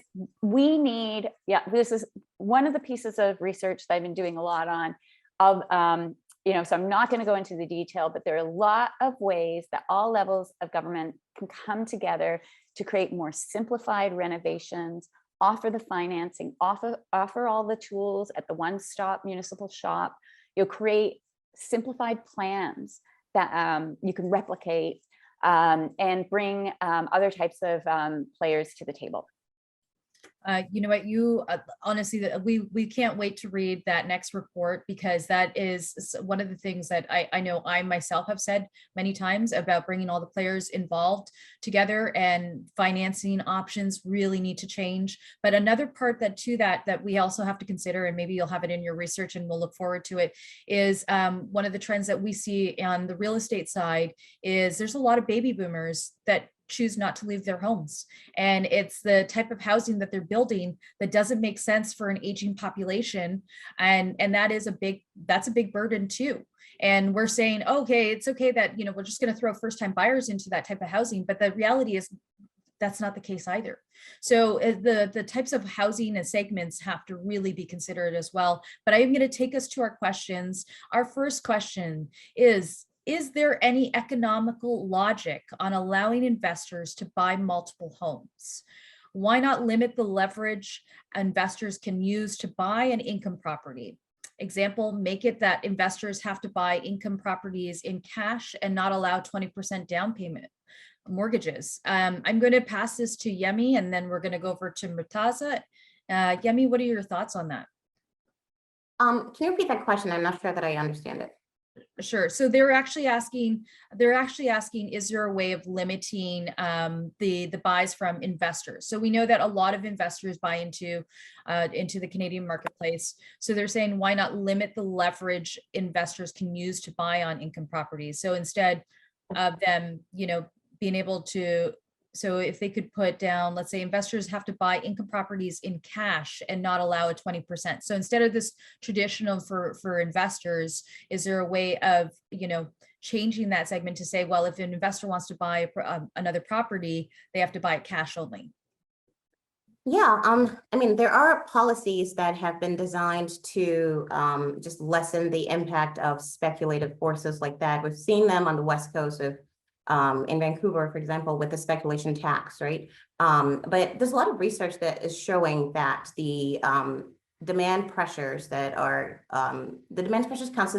is one of the pieces of research that I've been doing a lot on. So I'm not going to go into the detail, but there are a lot of ways that all levels of government can come together to create more simplified renovations, offer the financing, offer all the tools at the one-stop municipal shop. You'll create simplified plans that you can replicate and bring other types of players to the table. You know what, honestly, we can't wait to read that next report, because that is one of the things that I know I myself have said many times about bringing all the players involved together, and financing options really need to change. But another part that we also have to consider, and maybe you'll have it in your research and we'll look forward to it, is one of the trends that we see on the real estate side is there's a lot of baby boomers that choose not to leave their homes. And it's the type of housing that they're building that doesn't make sense for an aging population. And that's a big burden too. And we're saying, okay, it's okay that, we're just going to throw first time buyers into that type of housing. But the reality is that's not the case either. So the types of housing and segments have to really be considered as well. But I'm going to take us to our questions. Our first question is there any economical logic on allowing investors to buy multiple homes? Why not limit the leverage investors can use to buy an income property? Example, make it that investors have to buy income properties in cash and not allow 20% down payment mortgages. I'm going to pass this to Yemi, and then we're going to go over to Murtaza. Yemi, what are your thoughts on that? Can you repeat that question? I'm not sure that I understand it. Sure. So they're actually asking, is there a way of limiting the buys from investors? So we know that a lot of investors buy into the Canadian marketplace. So they're saying, why not limit the leverage investors can use to buy on income properties? So instead of them, being able to, so if they could put down, let's say investors have to buy income properties in cash and not allow a 20%. So instead of this traditional for investors, is there a way of, changing that segment to say, well, if an investor wants to buy another property, they have to buy it cash only? Yeah, I mean, there are policies that have been designed to just lessen the impact of speculative forces like that. We've seen them on the West Coast of in Vancouver, for example, with the speculation tax, right? But there's a lot of research that is showing that the demand pressures consist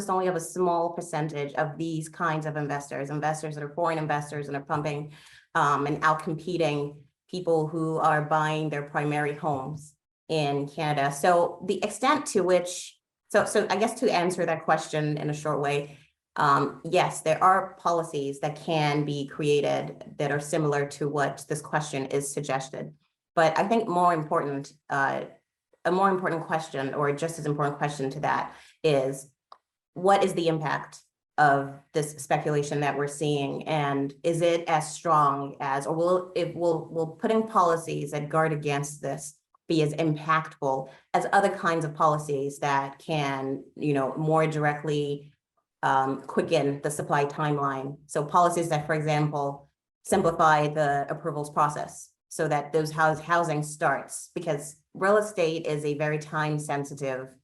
only of a small percentage of these kinds of investors that are foreign investors and are pumping and out competing people who are buying their primary homes in Canada. So the extent to which, so I guess to answer that question in a short way, yes, there are policies that can be created that are similar to what this question is suggested. But I think a more important question, or just as important question to that, is what is the impact of this speculation that we're seeing, and is it as strong as, or will putting policies that guard against this be as impactful as other kinds of policies that can, more directly quicken the supply timeline? So policies that, for example, simplify the approvals process so that those housing starts, because real estate is a very time sensitive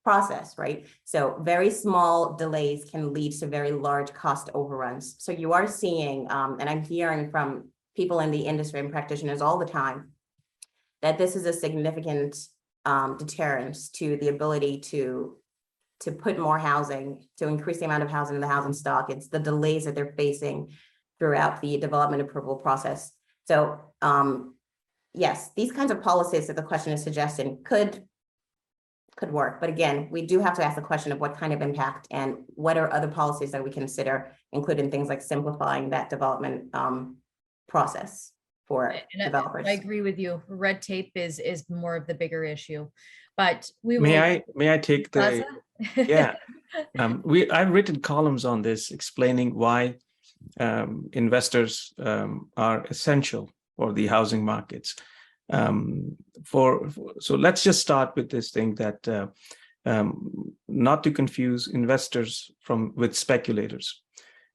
process, right? So very small delays can lead to very large cost overruns. So you are seeing, and I'm hearing from people in the industry and practitioners all the time, that this is a significant deterrent to the ability to put more housing, to increase the amount of housing in the housing stock. It's the delays that they're facing throughout the development approval process. So yes, these kinds of policies that the question is suggesting could work. But again, we do have to ask the question of what kind of impact and what are other policies that we consider, including things like simplifying that development process for developers. I agree with you. Red tape is more of the bigger issue. But we will. May I take the yeah. I've written columns on this explaining why investors are essential for the housing markets. So let's just start with this thing that not to confuse investors with speculators.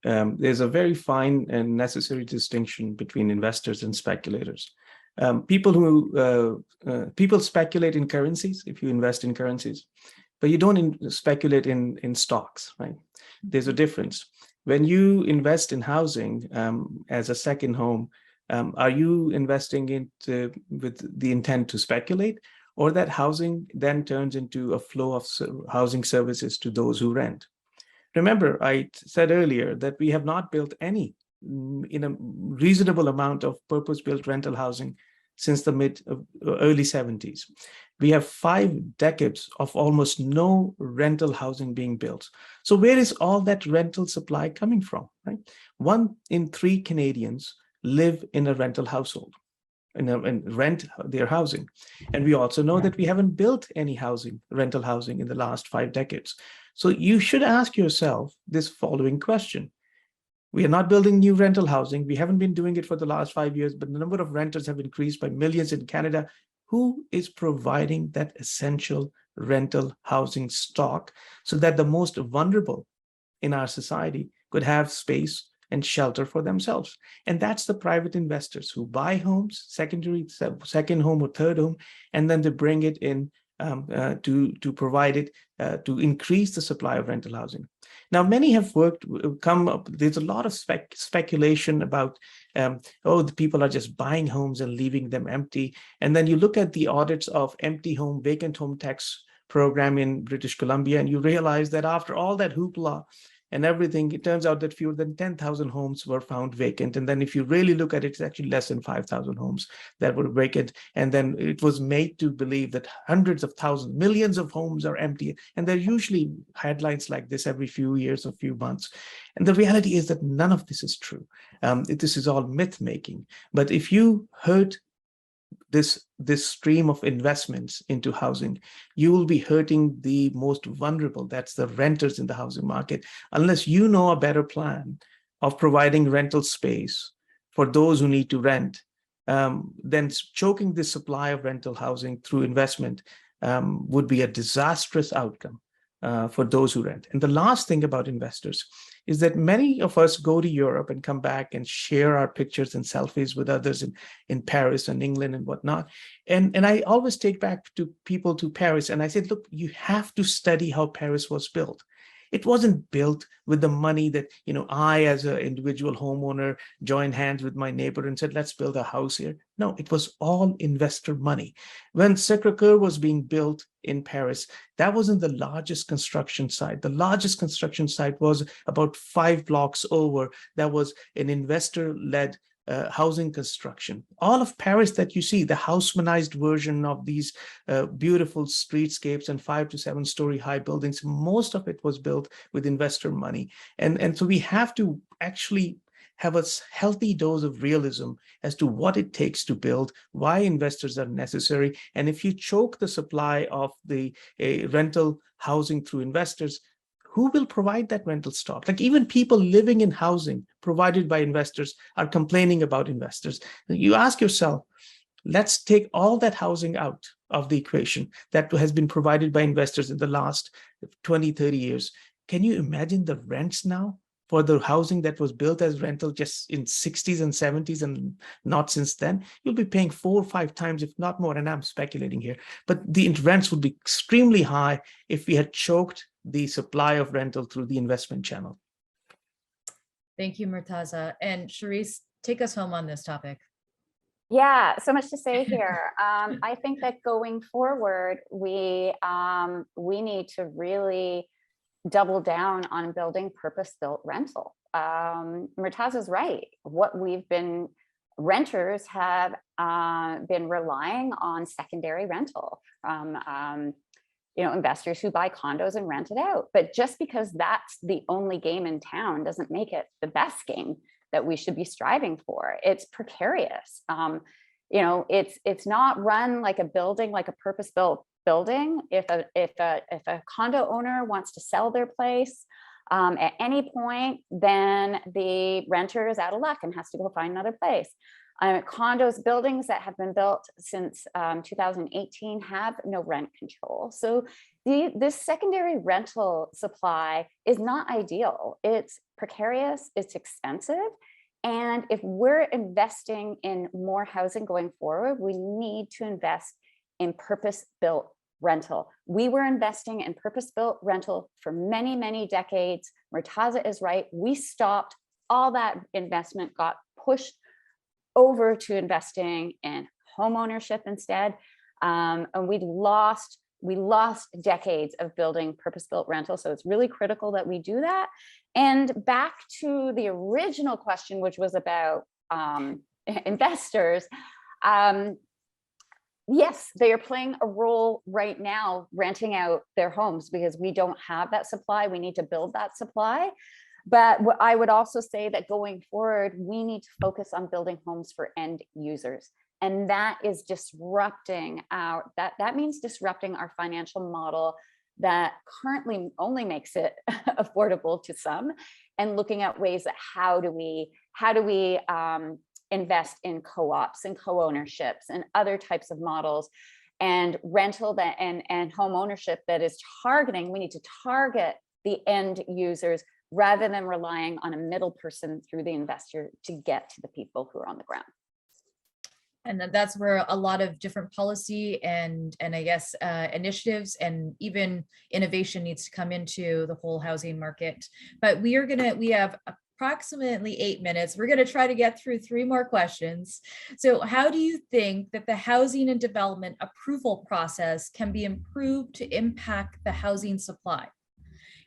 There's a very fine and necessary distinction between investors and speculators. People speculate in currencies if you invest in currencies, but you don't speculate in stocks, right? There's a difference. When you invest in housing as a second home, are you investing with the intent to speculate, or that housing then turns into a flow of housing services to those who rent? Remember, I said earlier that we have not built any in a reasonable amount of purpose-built rental housing since the early 70s. We have 5 decades of almost no rental housing being built. So where is all that rental supply coming from, right? 1 in 3 Canadians live in a rental household and rent their housing. And we also know that we haven't built any rental housing in the last 5 decades. So you should ask yourself this following question. We are not building new rental housing. We haven't been doing it for the last 5 years, but the number of renters have increased by millions in Canada. Who is providing that essential rental housing stock so that the most vulnerable in our society could have space and shelter for themselves? And that's the private investors who buy homes, second home or third home, and then they bring it in to provide it to increase the supply of rental housing. Now, many have come up, there's a lot of speculation about, the people are just buying homes and leaving them empty. And then you look at the audits of empty home, vacant home tax program in British Columbia, and you realize that after all that hoopla and everything, it turns out that fewer than 10,000 homes were found vacant. And then if you really look at it, it's actually less than 5,000 homes that were vacant. And then it was made to believe that hundreds of thousands, millions of homes are empty. And there are usually headlines like this every few years or few months. And the reality is that none of this is true. This is all myth making. But if you heard this stream of investments into housing, you will be hurting the most vulnerable. That's the renters in the housing market, unless you know a better plan of providing rental space for those who need to rent. Then choking the supply of rental housing through investment would be a disastrous outcome for those who rent. And the last thing about investors is that many of us go to Europe and come back and share our pictures and selfies with others in Paris and England and whatnot. And I always take back to people to Paris and I said, look, you have to study how Paris was built. It wasn't built with the money that, I as an individual homeowner joined hands with my neighbor and said, let's build a house here. No, it was all investor money. When Sacré-Cœur was being built in Paris, that wasn't the largest construction site. The largest construction site was about 5 blocks over. That was an investor-led housing construction. All of Paris that you see, the Haussmannized version of these beautiful streetscapes and 5 to 7 story high buildings, most of it was built with investor money. And so we have to actually have a healthy dose of realism as to what it takes to build, why investors are necessary. And if you choke the supply of the rental housing through investors, who will provide that rental stock? Like even people living in housing provided by investors are complaining about investors. You ask yourself, let's take all that housing out of the equation that has been provided by investors in the last 20, 30 years. Can you imagine the rents now for the housing that was built as rental just in 60s and 70s and not since then? You'll be paying 4 or 5 times, if not more, and I'm speculating here, but the rents would be extremely high if we had choked the supply of rental through the investment channel. Thank you, Murtaza. And Charisse, take us home on this topic. Yeah, so much to say here. I think that going forward, we need to really double down on building purpose-built rental. Murtaza's right. Renters have been relying on secondary rental from investors who buy condos and rent it out. But just because that's the only game in town doesn't make it the best game that we should be striving for. It's precarious. It's not run like a building, like a purpose-built building. If a condo owner wants to sell their place at any point, then the renter is out of luck and has to go find another place. Buildings that have been built since 2018 have no rent control. So this secondary rental supply is not ideal. It's precarious, it's expensive. And if we're investing in more housing going forward, we need to invest in purpose-built rental. We were investing in purpose-built rental for many, many decades. Murtaza is right. We stopped. All that investment got pushed over to investing in home ownership instead. And we lost decades of building purpose-built rental. So it's really critical that we do that. And back to the original question, which was about investors. Yes, they are playing a role right now, renting out their homes because we don't have that supply. We need to build that supply. But I would also say that going forward, we need to focus on building homes for end users. And that is disrupting that means disrupting our financial model that currently only makes it affordable to some and looking at ways that how do we invest in co-ops and co-ownerships and other types of models, and rental that and home ownership that is targeting. We need to target the end users rather than relying on a middle person through the investor to get to the people who are on the ground. And that's where a lot of different policy and I guess initiatives and even innovation needs to come into the whole housing market. But we have approximately 8 minutes. We're going to try to get through 3 more questions. So how do you think that the housing and development approval process can be improved to impact the housing supply?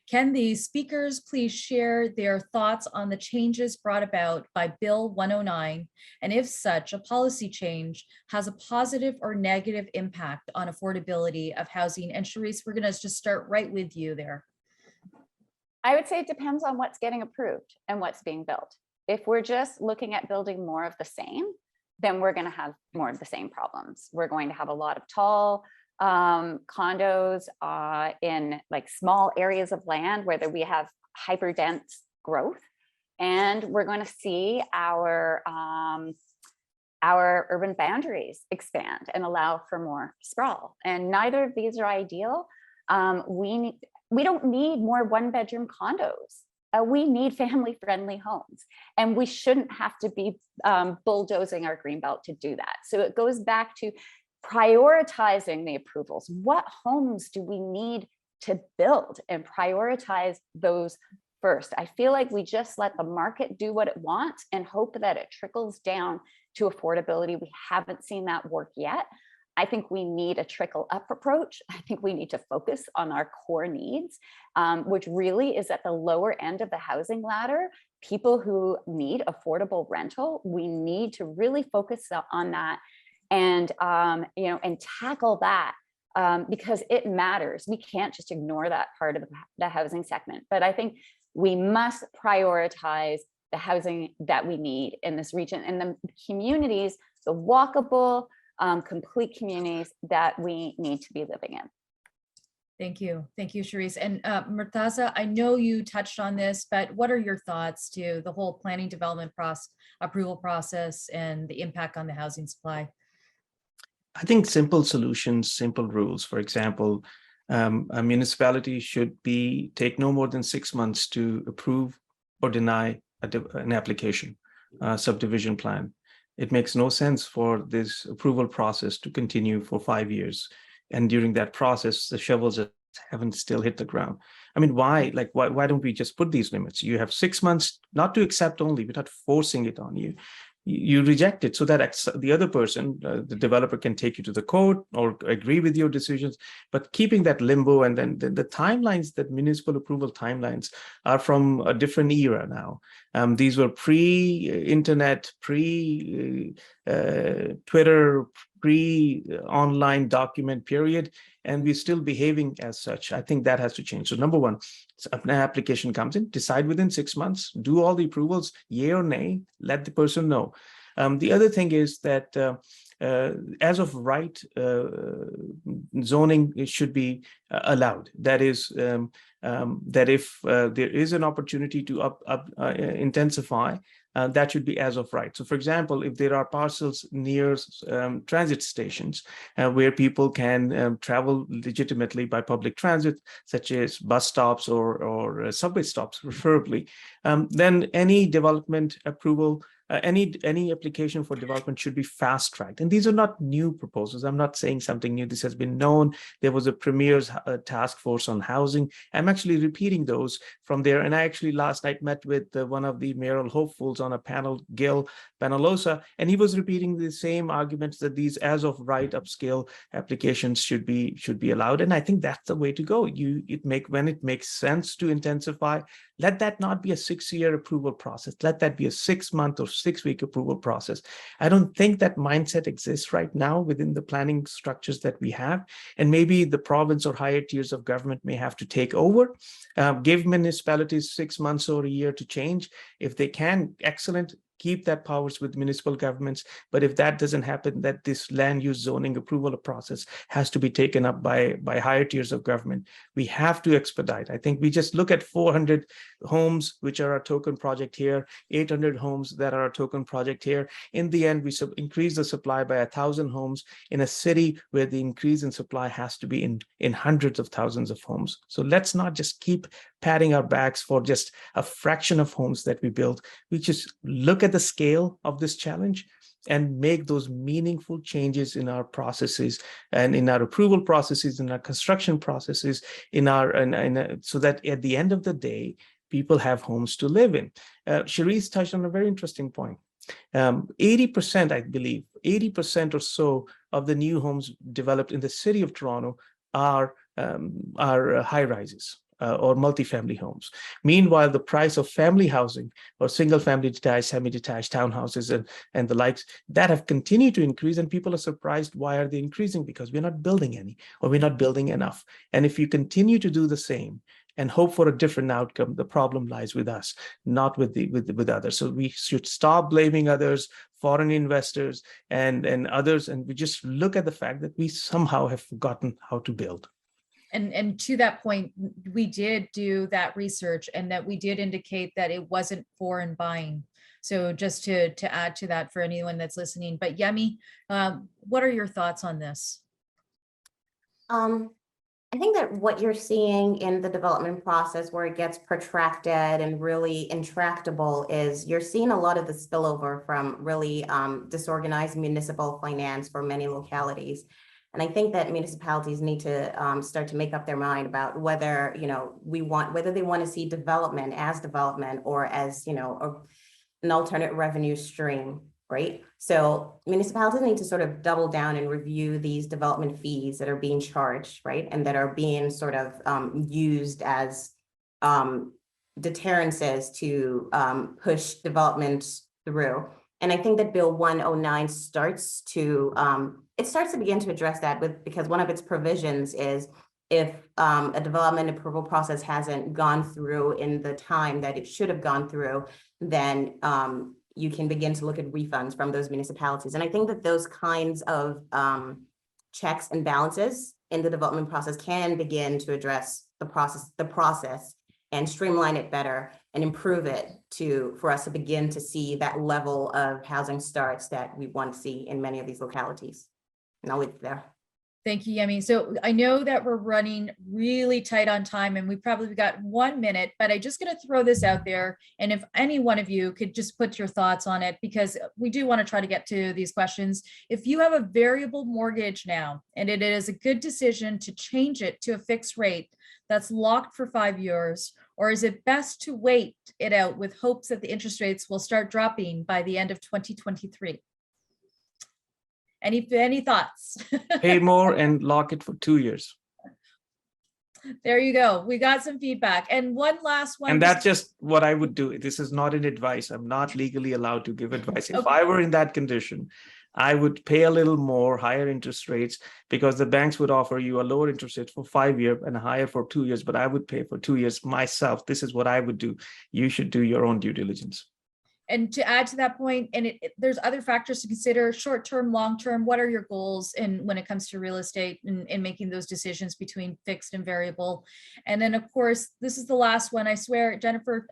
Can the speakers please share their thoughts on the changes brought about by Bill 109, and if such a policy change has a positive or negative impact on affordability of housing? And Charisse, we're going to just start right with you there. I would say it depends on what's getting approved and what's being built. If we're just looking at building more of the same, then we're going to have more of the same problems. We're going to have a lot of tall condos in like small areas of land where we have hyper dense growth, and we're going to see our urban boundaries expand and allow for more sprawl. And neither of these are ideal. We don't need more 1-bedroom condos. We need family-friendly homes, and we shouldn't have to be bulldozing our greenbelt to do that. So it goes back to prioritizing the approvals. What homes do we need to build, and prioritize those first? I feel like we just let the market do what it wants and hope that it trickles down to affordability. We haven't seen that work yet. I think we need a trickle up approach. I think we need to focus on our core needs, which really is at the lower end of the housing ladder. People who need affordable rental, we need to really focus on that and and tackle that because it matters. We can't just ignore that part of the housing segment. But I think we must prioritize the housing that we need in this region and the communities, the walkable, complete communities that we need to be living in. Thank you, Charisse. And Murtaza, I know you touched on this, but what are your thoughts to the whole planning development approval process and the impact on the housing supply? I think simple solutions, simple rules. For example, a municipality should take no more than 6 months to approve or deny an application, subdivision plan. It makes no sense for this approval process to continue for 5 years. And during that process, the shovels haven't still hit the ground. I mean, why don't we just put these limits? You have 6 months not to accept only, we're not forcing it on you. You reject it so that the other person, the developer, can take you to the court or agree with your decisions, but keeping that limbo. And then the timelines, that municipal approval timelines, are from a different era now. These were pre-internet, pre-Twitter, pre-online document period, and we're still behaving as such. I think that has to change. So number one, an application comes in, decide within 6 months, do all the approvals, yay or nay, let the person know. The other thing is that as of right, zoning should be allowed. That is, that if there is an opportunity to intensify, that should be as of right. So for example, if there are parcels near transit stations where people can travel legitimately by public transit, such as bus stops or subway stops, preferably, then any development approval, any application for development should be fast-tracked. And these are not new proposals. I'm not saying something new. This has been known. There was a Premier's task force on housing. I'm actually repeating those from there. And I actually last night met with one of the mayoral hopefuls on a panel, Gil Panalosa, and he was repeating the same arguments that these as of right upscale applications should be allowed. And I think that's the way to go. When it makes sense to intensify, let that not be a 6-year approval process. Let that be a 6-month or 6-week approval process. I don't think that mindset exists right now within the planning structures that we have. And maybe the province or higher tiers of government may have to take over, give municipalities 6 months or a year to change. If they can, excellent. keep that powers with municipal governments. But if that doesn't happen, that this land use zoning approval process has to be taken up by higher tiers of government. We have to expedite. I think we just look at 400 homes, which are a token project here, 800 homes that are a token project here. In the end, we increase the supply by 1,000 homes in a city where the increase in supply has to be in hundreds of thousands of homes. So let's not just keep patting our backs for just a fraction of homes that we build. We just look at the scale of this challenge and make those meaningful changes in our processes and in our approval processes, in our construction processes, so that at the end of the day, people have homes to live in. Cherise touched on a very interesting point. 80%, I believe, 80% or so of the new homes developed in the city of Toronto are high rises. Or multifamily homes. Meanwhile, the price of family housing or single family detached, semi-detached townhouses and the likes that have continued to increase, and people are surprised why are they increasing? Because we're not building any, or we're not building enough. And if you continue to do the same and hope for a different outcome, the problem lies with us, not with others. So we should stop blaming others, foreign investors and others, and we just look at the fact that we somehow have forgotten how to build. And to that point, we did do that research, and that we did indicate that it wasn't foreign buying. So just to add to that for anyone that's listening. But Yemi, what are your thoughts on this? I think that what you're seeing in the development process where it gets protracted and really intractable is you're seeing a lot of the spillover from really disorganized municipal finance for many localities. And I think that municipalities need to start to make up their mind about whether, whether they want to see development or as, an alternate revenue stream, right? So municipalities need to sort of double down and review these development fees that are being charged, right? And that are being sort of used as deterrences to push development through. And I think that Bill 109 starts to begin to address that because one of its provisions is if a development approval process hasn't gone through in the time that it should have gone through, then you can begin to look at refunds from those municipalities. And I think that those kinds of checks and balances in the development process can begin to address the process and streamline it better and improve it for us to begin to see that level of housing starts that we want to see in many of these localities. And I'll leave it there. Thank you, Yemi. So I know that we're running really tight on time and we probably got 1 minute, but I'm just going to throw this out there. And if any one of you could just put your thoughts on it, because we do want to try to get to these questions. If you have a variable mortgage now, and it is a good decision to change it to a fixed rate that's locked for 5 years, or is it best to wait it out with hopes that the interest rates will start dropping by the end of 2023? Any thoughts? Pay more and lock it for 2 years. There you go. We got some feedback. And one last one. And that's just what I would do. This is not an advice. I'm not legally allowed to give advice. If Okay. I were in that condition, I would pay a little more, higher interest rates, because the banks would offer you a lower interest rate for 5 years and a higher for 2 years, but I would pay for 2 years myself. This is what I would do. You should do your own due diligence. And to add to that point, and there's other factors to consider: short-term, long-term. What are your goals when it comes to real estate and making those decisions between fixed and variable? And then, of course, this is the last one, I swear, Jennifer.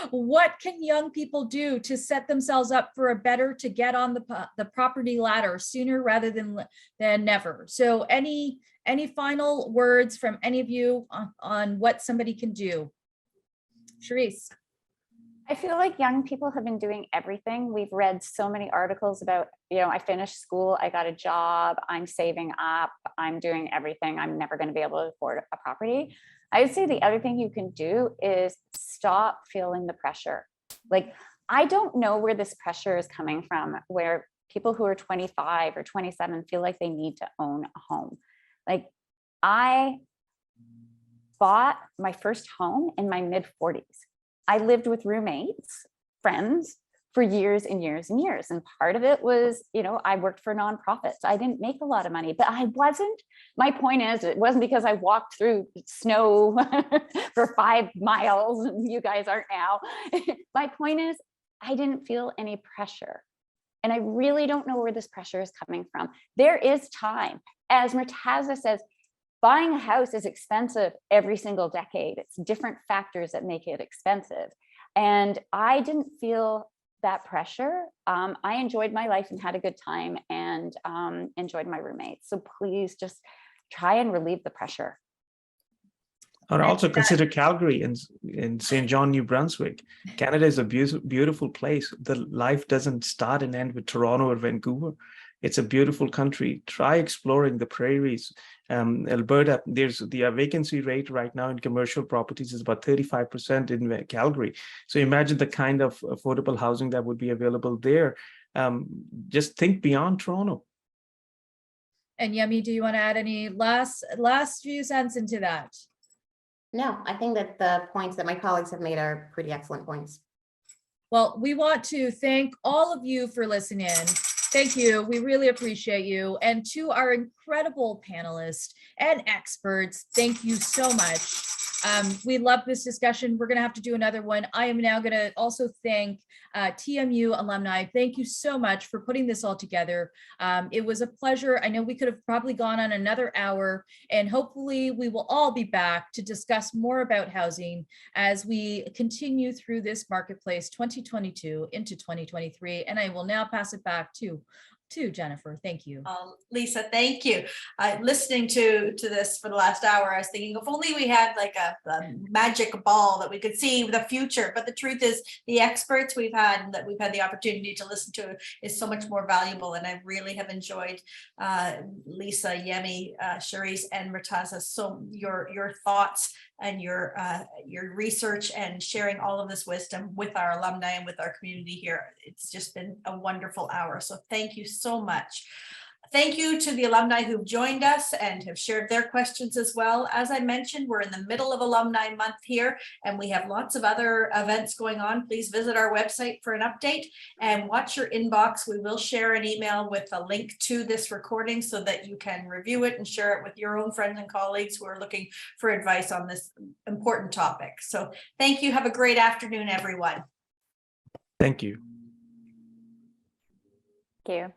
What can young people do to set themselves up for to get on the property ladder sooner rather than never? So any final words from any of you on what somebody can do? Cherise. I feel like young people have been doing everything. We've read so many articles about, I finished school, I got a job, I'm saving up, I'm doing everything. I'm never going to be able to afford a property. I would say the other thing you can do is stop feeling the pressure. Like, I don't know where this pressure is coming from, where people who are 25 or 27 feel like they need to own a home. Like, I bought my first home in my mid-40s. I lived with roommates, friends for years and years and years. And part of it was, I worked for nonprofits. I didn't make a lot of money, but my point is, it wasn't because I walked through snow for 5 miles and you guys aren't now. My point is, I didn't feel any pressure. And I really don't know where this pressure is coming from. There is time. As Murtaza says, buying a house is expensive every single decade. It's different factors that make it expensive. And I didn't feel that pressure. I enjoyed my life and had a good time and enjoyed my roommates. So please just try and relieve the pressure. Or also consider Calgary and St. John, New Brunswick. Canada is a beautiful place. The life doesn't start and end with Toronto or Vancouver. It's a beautiful country. Try exploring the prairies. Alberta, there's the vacancy rate right now in commercial properties is about 35% in Calgary. So imagine the kind of affordable housing that would be available there. Just think beyond Toronto. And Yemi, do you want to add any last few cents into that? No, I think that the points that my colleagues have made are pretty excellent points. Well, we want to thank all of you for listening. Thank you. We really appreciate you. And to our incredible panelists and experts, thank you so much. We love this discussion. We're going to have to do another one. I am now going to also thank TMU alumni. Thank you so much for putting this all together. It was a pleasure. I know we could have probably gone on another hour, and hopefully we will all be back to discuss more about housing as we continue through this marketplace 2022 into 2023. And I will now pass it back to Jennifer. Thank you. Lisa, thank you. Listening to this for the last hour, I was thinking if only we had like a magic ball that we could see the future. But the truth is, the experts we've had the opportunity to listen to is so much more valuable. And I really have enjoyed Lisa, Yemi, Charisse, and Murtaza. So your thoughts and your research and sharing all of this wisdom with our alumni and with our community here. It's just been a wonderful hour. So thank you so much. Thank you to the alumni who've joined us and have shared their questions as well. As I mentioned, we're in the middle of Alumni Month here, and we have lots of other events going on. Please visit our website for an update and watch your inbox. We will share an email with a link to this recording so that you can review it and share it with your own friends and colleagues who are looking for advice on this important topic. So thank you. Have a great afternoon, everyone. Thank you. Thank you.